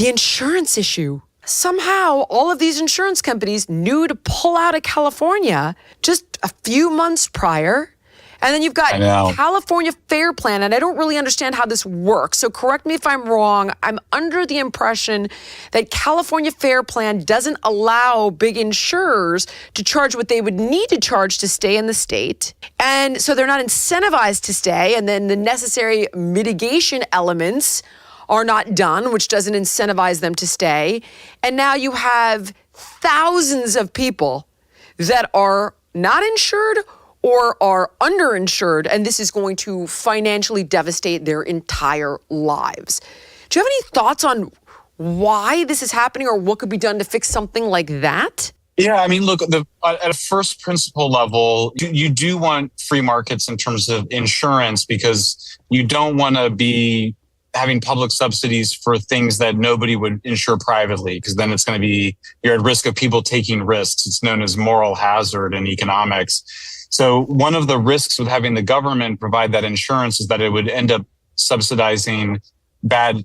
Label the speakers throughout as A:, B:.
A: the insurance issue. Somehow, all of these insurance companies knew to pull out of California just a few months prior. And then you've got California Fair Plan, and I don't really understand how this works. So correct me if I'm wrong. I'm under the impression that California Fair Plan doesn't allow big insurers to charge what they would need to charge to stay in the state. And so they're not incentivized to stay. And then the necessary mitigation elements are not done, which doesn't incentivize them to stay. And now you have thousands of people that are not insured or are underinsured, and this is going to financially devastate their entire lives. Do you have any thoughts on why this is happening or what could be done to fix something like that?
B: Yeah, I mean, look, at a first principle level, you do want free markets in terms of insurance because you don't want to be having public subsidies for things that nobody would insure privately, because then it's going to be, you're at risk of people taking risks. It's known as moral hazard in economics. So one of the risks with having the government provide that insurance is that it would end up subsidizing bad,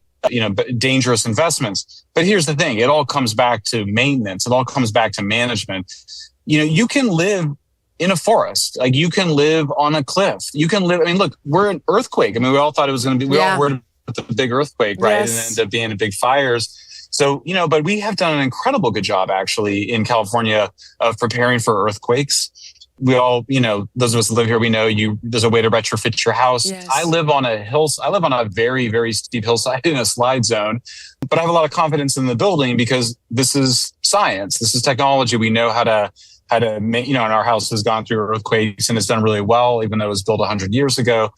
B: dangerous investments. But here's the thing. It all comes back to maintenance. It all comes back to management. You can live in a forest. Like you can live on a cliff. You can live, look, we're an earthquake. We all thought it was going to be, we all were with the big earthquake, right? Yes. And it ended up being big fires. So, but we have done an incredible good job actually in California of preparing for earthquakes. We all, those of us who live here, we know there's a way to retrofit your house. Yes. I live on a very, very steep hillside in a slide zone, but I have a lot of confidence in the building because this is science. This is technology. We know how to make, and our house has gone through earthquakes and it's done really well, even though it was built 100 years ago.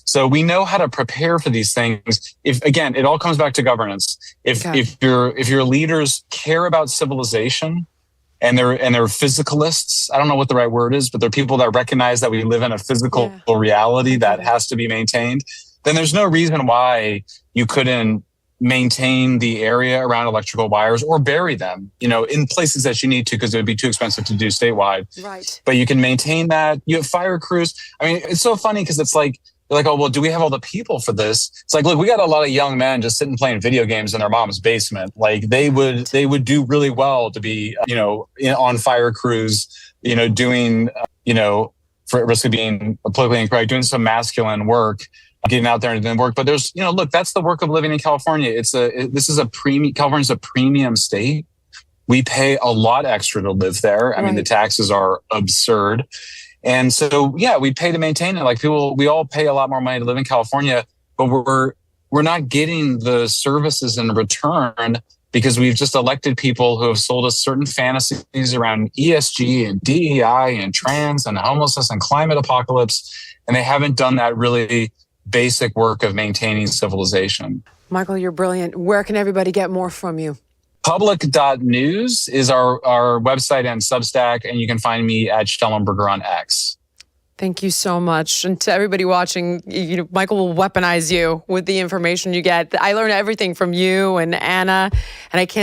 B: So we know how to prepare for these things. Again, it all comes back to governance. If your leaders care about civilization, and they're physicalists. I don't know what the right word is, but they're people that recognize that we live in a physical reality that has to be maintained. Then there's no reason why you couldn't maintain the area around electrical wires or bury them, in places that you need to, because it would be too expensive to do statewide.
A: Right.
B: But you can maintain that. You have fire crews. It's so funny because it's like, they're like, oh, well, do we have all the people for this? It's like, look, we got a lot of young men just sitting playing video games in their mom's basement. Like they would do really well to be, on fire crews, doing, for risk of being politically incorrect, doing some masculine work, getting out there and doing work. But there's, look, that's the work of living in California. California's a premium state. We pay a lot extra to live there. The taxes are absurd. And so, we pay to maintain it. Like we all pay a lot more money to live in California, but we're not getting the services in return because we've just elected people who have sold us certain fantasies around ESG and DEI and trans and homelessness and climate apocalypse. And they haven't done that really basic work of maintaining civilization.
A: Michael, you're brilliant. Where can everybody get more from you?
B: Public.news is our website and Substack, and you can find me at Schellenberger on X.
A: Thank you so much. And to everybody watching, Michael will weaponize you with the information you get. I learn everything from you and Anna, and I can't